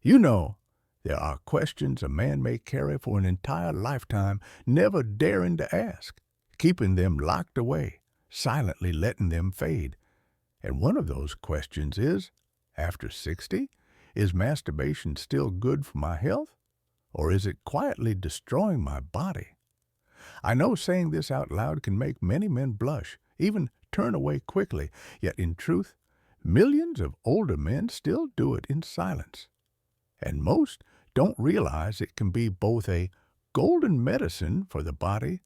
You know, there are questions a man may carry for an entire lifetime, never daring to ask, keeping them locked away, silently letting them fade. And one of those questions is, after 60, is masturbation still good for my health? Or is it quietly destroying my body? I know saying this out loud can make many men blush, even turn away quickly, yet in truth, millions of older men still do it in silence. And most don't realize it can be both a golden medicine for the body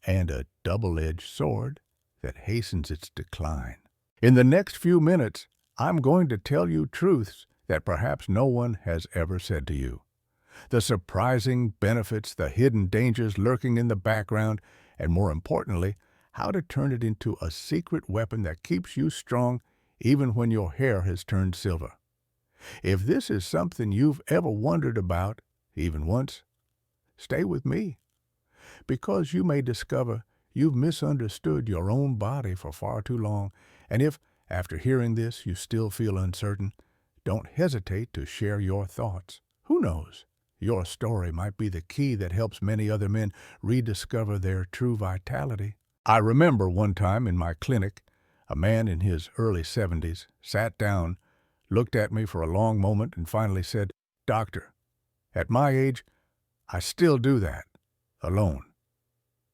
and a double-edged sword that hastens its decline. In the next few minutes, I'm going to tell you truths that perhaps no one has ever said to you. The surprising benefits, the hidden dangers lurking in the background, and more importantly, how to turn it into a secret weapon that keeps you strong even when your hair has turned silver. If this is something you've ever wondered about, even once, stay with me, because you may discover you've misunderstood your own body for far too long, and if, after hearing this, you still feel uncertain, don't hesitate to share your thoughts. Who knows? Your story might be the key that helps many other men rediscover their true vitality. I remember one time in my clinic, a man in his early 70s sat down, looked at me for a long moment, and finally said, "Doctor, at my age, I still do that, alone.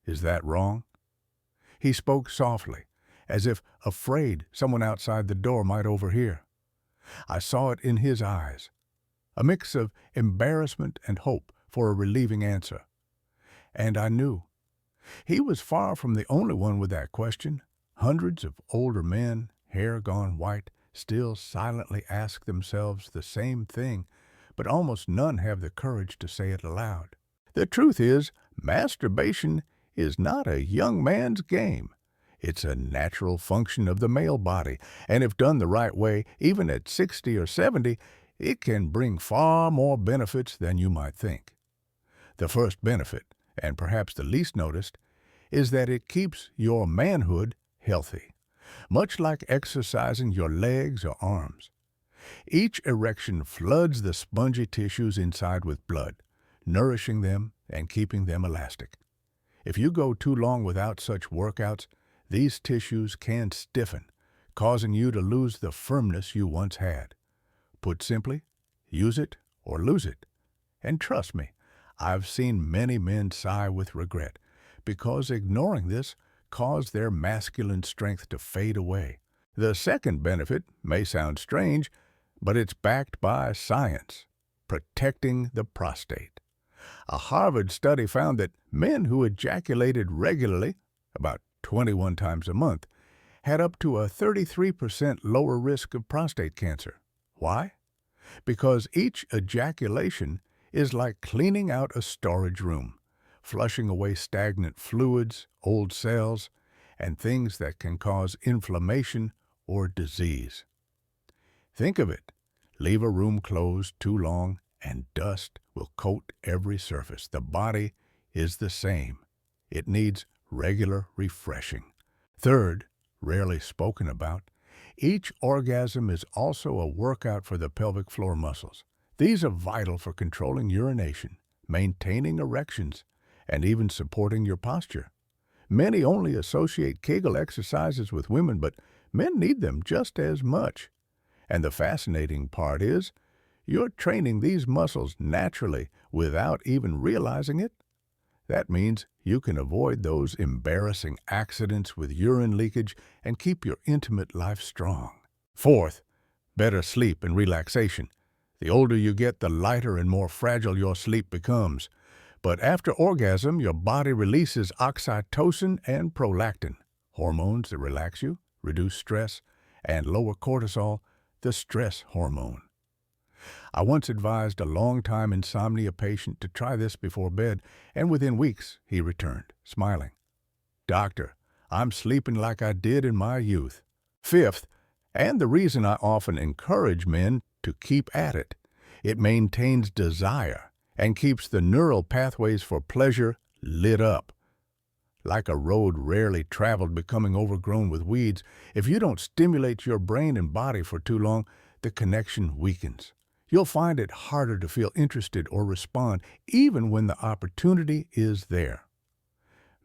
Is that wrong?" He spoke softly, as if afraid someone outside the door might overhear. I saw it in his eyes, a mix of embarrassment and hope for a relieving answer. And I knew. He was far from the only one with that question. Hundreds of older men, hair gone white, still silently ask themselves the same thing, but almost none have the courage to say it aloud. The truth is, masturbation is not a young man's game. It's a natural function of the male body, and if done the right way, even at 60 or 70, it can bring far more benefits than you might think. The first benefit, and perhaps the least noticed, is that it keeps your manhood healthy, much like exercising your legs or arms. Each erection floods the spongy tissues inside with blood, nourishing them and keeping them elastic. If you go too long without such workouts, these tissues can stiffen, causing you to lose the firmness you once had. Put simply, use it or lose it. And trust me, I've seen many men sigh with regret, because ignoring this caused their masculine strength to fade away. The second benefit may sound strange, but it's backed by science: protecting the prostate. A Harvard study found that men who ejaculated regularly, about 21 times a month, had up to a 33% lower risk of prostate cancer. Why? Because each ejaculation is like cleaning out a storage room, flushing away stagnant fluids, old cells, and things that can cause inflammation or disease. Think of it. Leave a room closed too long, and dust will coat every surface. The body is the same. It needs regular refreshing. Third, rarely spoken about, each orgasm is also a workout for the pelvic floor muscles. These are vital for controlling urination, maintaining erections, and even supporting your posture. Many only associate Kegel exercises with women, but men need them just as much. And the fascinating part is, you're training these muscles naturally without even realizing it. That means you can avoid those embarrassing accidents with urine leakage and keep your intimate life strong. Fourth, better sleep and relaxation. The older you get, the lighter and more fragile your sleep becomes. But after orgasm, your body releases oxytocin and prolactin, hormones that relax you, reduce stress, and lower cortisol, the stress hormone. I once advised a long-time insomnia patient to try this before bed, and within weeks he returned, smiling. "Doctor, I'm sleeping like I did in my youth." Fifth, and the reason I often encourage men to keep at it, it maintains desire and keeps the neural pathways for pleasure lit up. Like a road rarely traveled becoming overgrown with weeds, if you don't stimulate your brain and body for too long, the connection weakens. You'll find it harder to feel interested or respond even when the opportunity is there.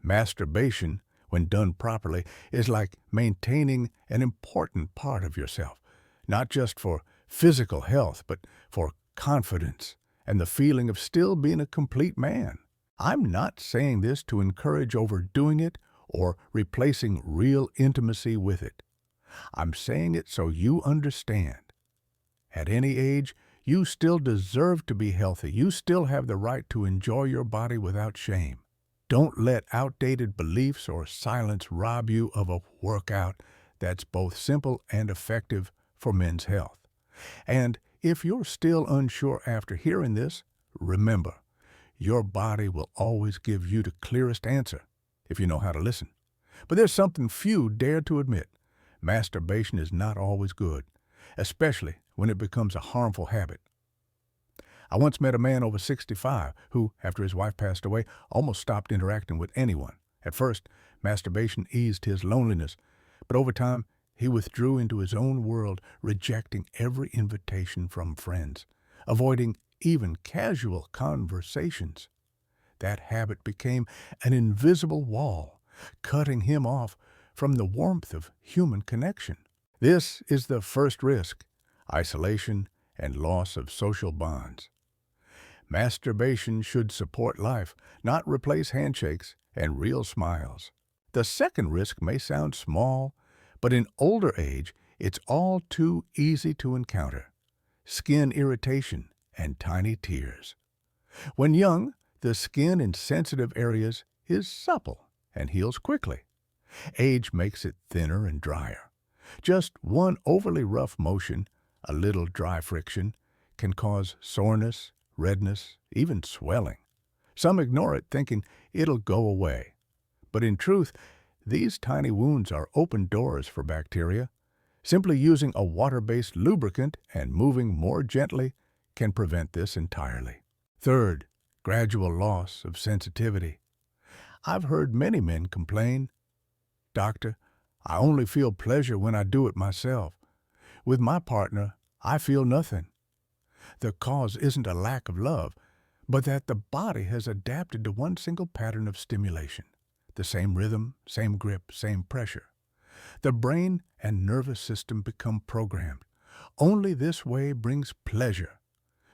Masturbation, when done properly, is like maintaining an important part of yourself, not just for physical health, but for confidence and the feeling of still being a complete man. I'm not saying this to encourage overdoing it or replacing real intimacy with it. I'm saying it so you understand. At any age, you still deserve to be healthy. You still have the right to enjoy your body without shame. Don't let outdated beliefs or silence rob you of a workout that's both simple and effective for men's health. And if you're still unsure after hearing this, remember, your body will always give you the clearest answer if you know how to listen. But there's something few dare to admit. Masturbation is not always good, especially when it becomes a harmful habit. I once met a man over 65 who, after his wife passed away, almost stopped interacting with anyone. At first, masturbation eased his loneliness, but over time, he withdrew into his own world, rejecting every invitation from friends, avoiding even casual conversations. That habit became an invisible wall, cutting him off from the warmth of human connection. This is the first risk: isolation and loss of social bonds. Masturbation should support life, not replace handshakes and real smiles. The second risk may sound small, but in older age, it's all too easy to encounter: skin irritation and tiny tears. When young, the skin in sensitive areas is supple and heals quickly. Age makes it thinner and drier. Just one overly rough motion, a little dry friction, can cause soreness, redness, even swelling. Some ignore it thinking it'll go away. But in truth, these tiny wounds are open doors for bacteria. Simply using a water-based lubricant and moving more gently can prevent this entirely. Third, gradual loss of sensitivity. I've heard many men complain, "Doctor, I only feel pleasure when I do it myself. With my partner, I feel nothing." The cause isn't a lack of love, but that the body has adapted to one single pattern of stimulation. The same rhythm, same grip, same pressure. The brain and nervous system become programmed. Only this way brings pleasure.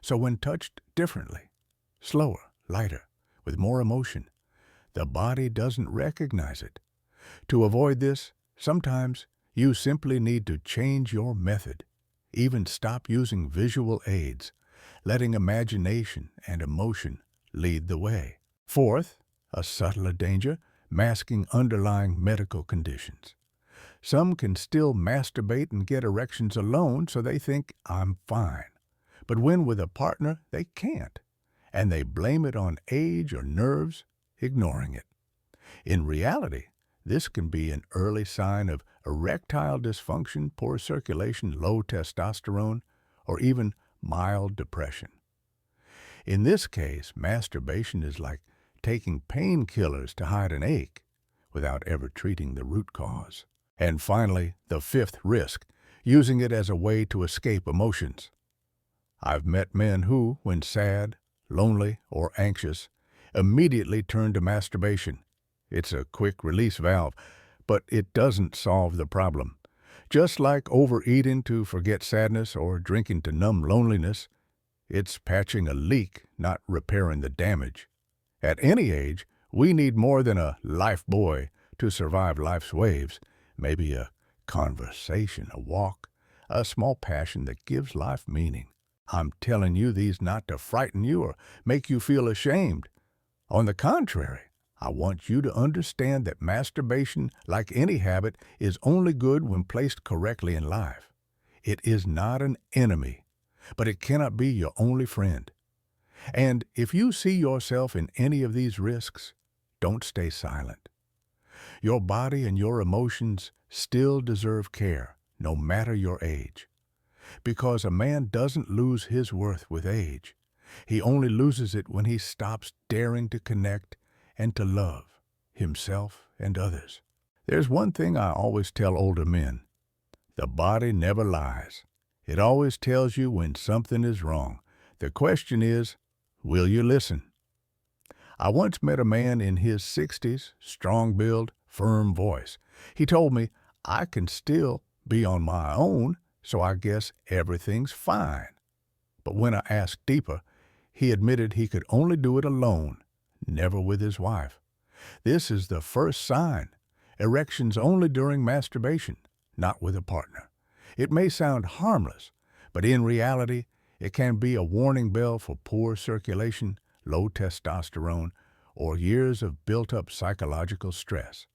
So when touched differently, slower, lighter, with more emotion, the body doesn't recognize it. To avoid this, sometimes you simply need to change your method. Even stop using visual aids, letting imagination and emotion lead the way. Fourth, a subtler danger: masking underlying medical conditions. Some can still masturbate and get erections alone, so they think, "I'm fine." But when with a partner, they can't, and they blame it on age or nerves, ignoring it. In reality, this can be an early sign of erectile dysfunction, poor circulation, low testosterone, or even mild depression. In this case, masturbation is like taking painkillers to hide an ache without ever treating the root cause. And finally, the fifth risk: using it as a way to escape emotions. I've met men who, when sad, lonely, or anxious, immediately turn to masturbation. It's a quick release valve, but it doesn't solve the problem. Just like overeating to forget sadness or drinking to numb loneliness, it's patching a leak, not repairing the damage. At any age, we need more than a life buoy to survive life's waves. Maybe a conversation, a walk, a small passion that gives life meaning. I'm telling you these not to frighten you or make you feel ashamed. On the contrary, I want you to understand that masturbation, like any habit, is only good when placed correctly in life. It is not an enemy, but it cannot be your only friend. And if you see yourself in any of these risks, don't stay silent. Your body and your emotions still deserve care, no matter your age. Because a man doesn't lose his worth with age. He only loses it when he stops daring to connect and to love himself and others. There's one thing I always tell older men: the body never lies. It always tells you when something is wrong. The question is, will you listen? I once met a man in his 60s, strong build, firm voice. He told me, I can still be on my own, so I guess everything's fine. But when I asked deeper, he admitted he could only do it alone, never with his wife. This is the first sign. Erections only during masturbation, not with a partner. It may sound harmless, but in reality, it can be a warning bell for poor circulation, low testosterone, or years of built-up psychological stress.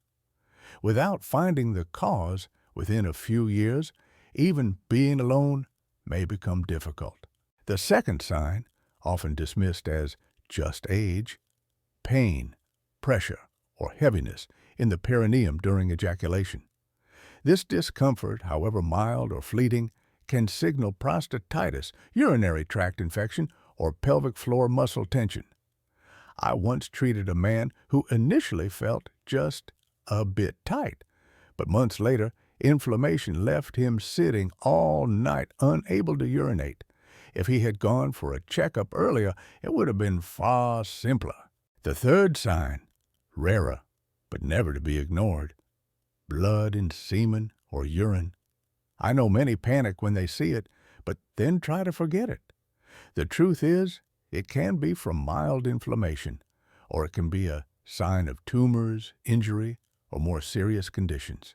Without finding the cause within a few years, even being alone may become difficult. The second sign, often dismissed as just age, pain, pressure, or heaviness in the perineum during ejaculation. This discomfort, however mild or fleeting, can signal prostatitis, urinary tract infection, or pelvic floor muscle tension. I once treated a man who initially felt just a bit tight, but months later, inflammation left him sitting all night, unable to urinate. If he had gone for a checkup earlier, it would have been far simpler. The third sign, rarer, but never to be ignored, blood in semen or urine. I know many panic when they see it, but then try to forget it. The truth is, it can be from mild inflammation, or it can be a sign of tumors, injury, or more serious conditions.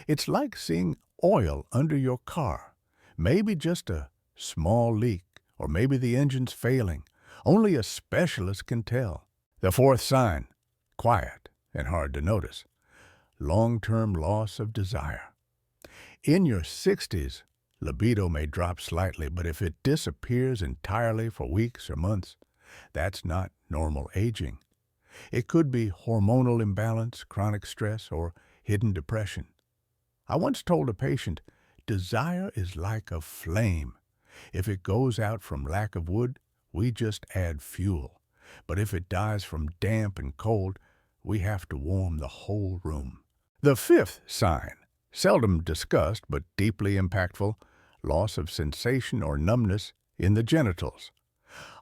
It's like seeing oil under your car, maybe just a small leak, or maybe the engine's failing. Only a specialist can tell. The fourth sign, quiet and hard to notice, long-term loss of desire. In your 60s, libido may drop slightly, but if it disappears entirely for weeks or months, that's not normal aging. It could be hormonal imbalance, chronic stress, or hidden depression. I once told a patient, desire is like a flame. If it goes out from lack of wood, we just add fuel. But if it dies from damp and cold, we have to warm the whole room. The fifth sign, seldom discussed but deeply impactful, loss of sensation or numbness in the genitals,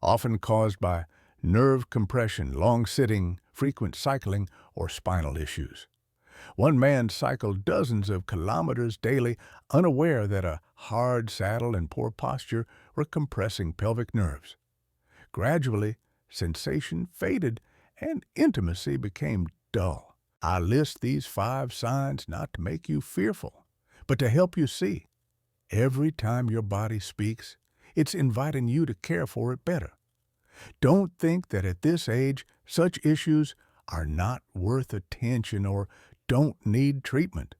often caused by nerve compression, long sitting, frequent cycling, or spinal issues. One man cycled dozens of kilometers daily, unaware that a hard saddle and poor posture were compressing pelvic nerves. Gradually, sensation faded and intimacy became dull. I list these 5 signs not to make you fearful, but to help you see. Every time your body speaks, it's inviting you to care for it better. Don't think that at this age, such issues are not worth attention or don't need treatment.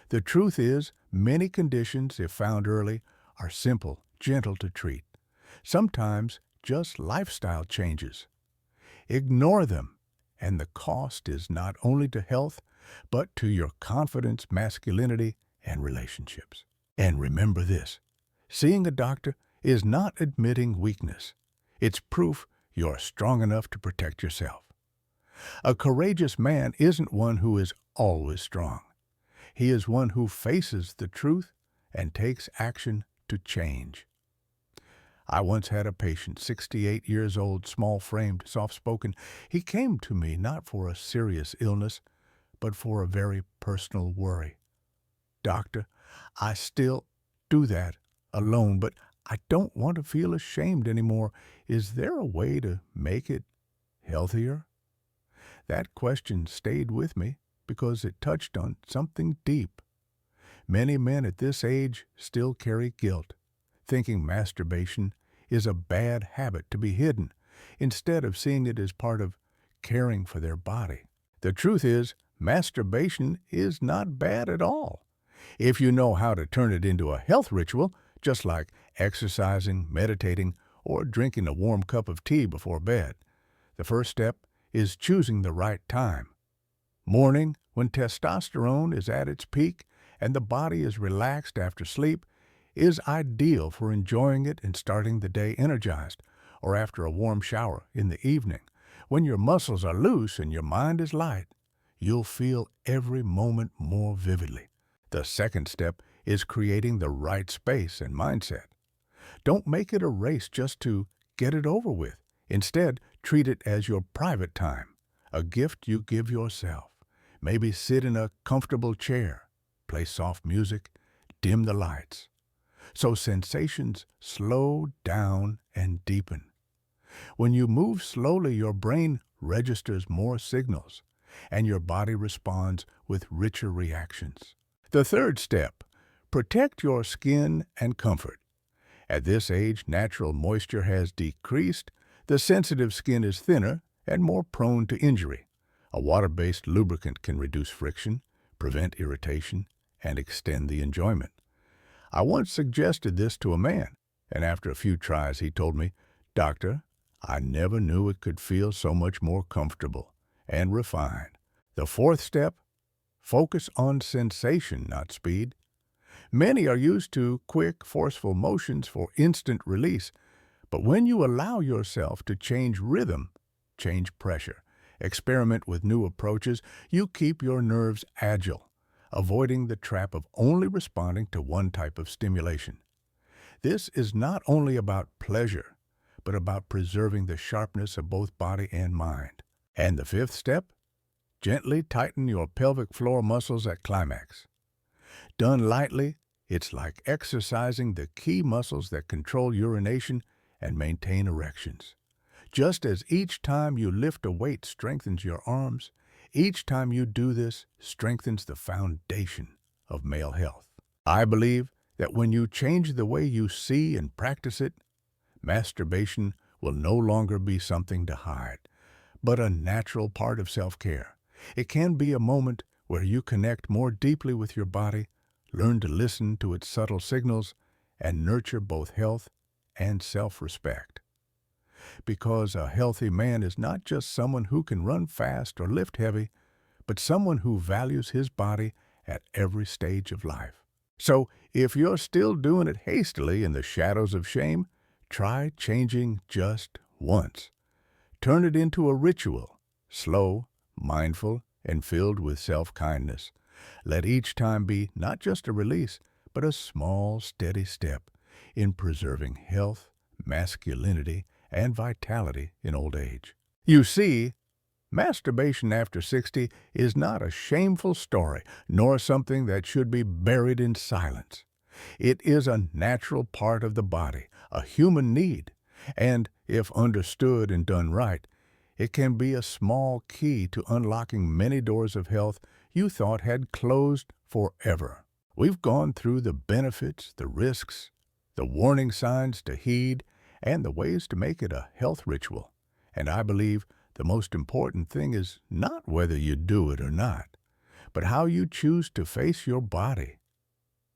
The truth is, many conditions, if found early, are simple, gentle to treat. Sometimes just lifestyle changes. Ignore them, and the cost is not only to health, but to your confidence, masculinity, and relationships. And remember this, seeing a doctor is not admitting weakness. It's proof you're strong enough to protect yourself. A courageous man isn't one who is always strong. He is one who faces the truth and takes action to change. I once had a patient, 68 years old, small-framed, soft-spoken. He came to me not for a serious illness, but for a very personal worry. Doctor, I still do that alone, but I don't want to feel ashamed anymore. Is there a way to make it healthier? That question stayed with me because it touched on something deep. Many men at this age still carry guilt, thinking masturbation is a bad habit to be hidden, instead of seeing it as part of caring for their body. The truth is, masturbation is not bad at all. If you know how to turn it into a health ritual, just like exercising, meditating, or drinking a warm cup of tea before bed. The first step is choosing the right time. Morning, when testosterone is at its peak and the body is relaxed after sleep, is ideal for enjoying it and starting the day energized, or after a warm shower in the evening. When your muscles are loose and your mind is light, you'll feel every moment more vividly. The second step is creating the right space and mindset. Don't make it a race just to get it over with. Instead, treat it as your private time, a gift you give yourself. Maybe sit in a comfortable chair, play soft music, dim the lights, so sensations slow down and deepen. When you move slowly, your brain registers more signals, and your body responds with richer reactions. The third step, protect your skin and comfort. At this age, natural moisture has decreased, the sensitive skin is thinner and more prone to injury. A water-based lubricant can reduce friction, prevent irritation, and extend the enjoyment. I once suggested this to a man, and after a few tries he told me, "Doctor, I never knew it could feel so much more comfortable and refined." The fourth step, focus on sensation, not speed. Many are used to quick, forceful motions for instant release, but when you allow yourself to change rhythm, change pressure, experiment with new approaches, you keep your nerves agile, avoiding the trap of only responding to one type of stimulation. This is not only about pleasure, but about preserving the sharpness of both body and mind. And the fifth step, gently tighten your pelvic floor muscles at climax. Done lightly, it's like exercising the key muscles that control urination and maintain erections. Just as each time you lift a weight strengthens your arms, each time you do this strengthens the foundation of male health. I believe that when you change the way you see and practice it, masturbation will no longer be something to hide, but a natural part of self-care. It can be a moment where you connect more deeply with your body, learn to listen to its subtle signals, and nurture both health and self-respect. Because a healthy man is not just someone who can run fast or lift heavy, but someone who values his body at every stage of life. So, if you're still doing it hastily in the shadows of shame, try changing just once. Turn it into a ritual, slow, mindful, and filled with self-kindness. Let each time be not just a release, but a small, steady step in preserving health, masculinity, and vitality in old age. You see, masturbation after 60 is not a shameful story, nor something that should be buried in silence. It is a natural part of the body, a human need, and if understood and done right, it can be a small key to unlocking many doors of health you thought had closed forever. We've gone through the benefits, the risks, the warning signs to heed, and the ways to make it a health ritual. And I believe the most important thing is not whether you do it or not, but how you choose to face your body.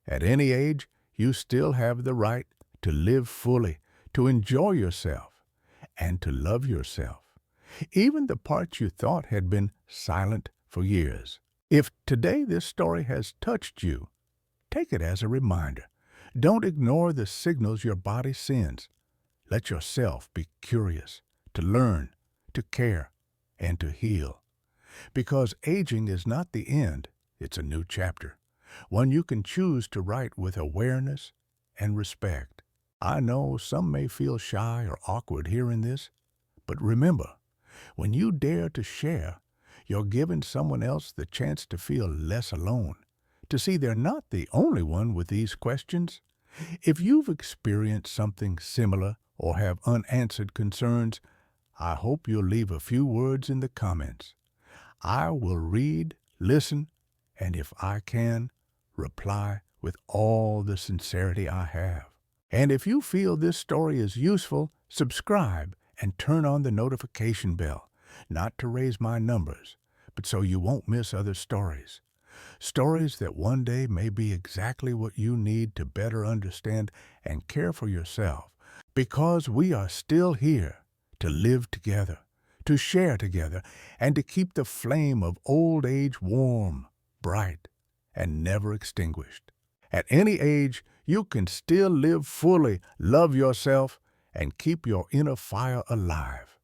At any age, you still have the right to live fully, to enjoy yourself, and to love yourself, even the parts you thought had been silent for years. If today this story has touched you, take it as a reminder. Don't ignore the signals your body sends. Let yourself be curious, to learn, to care, and to heal. Because aging is not the end, it's a new chapter, one you can choose to write with awareness and respect. I know some may feel shy or awkward hearing this, but remember, when you dare to share, you're giving someone else the chance to feel less alone, to see they're not the only one with these questions. If you've experienced something similar or have unanswered concerns, I hope you'll leave a few words in the comments. I will read, listen, and if I can, reply with all the sincerity I have. And if you feel this story is useful, subscribe and turn on the notification bell, not to raise my numbers, but so you won't miss other stories. Stories that one day may be exactly what you need to better understand and care for yourself, because we are still here to live together, to share together, and to keep the flame of old age warm, bright, and never extinguished. At any age, you can still live fully, love yourself, and keep your inner fire alive.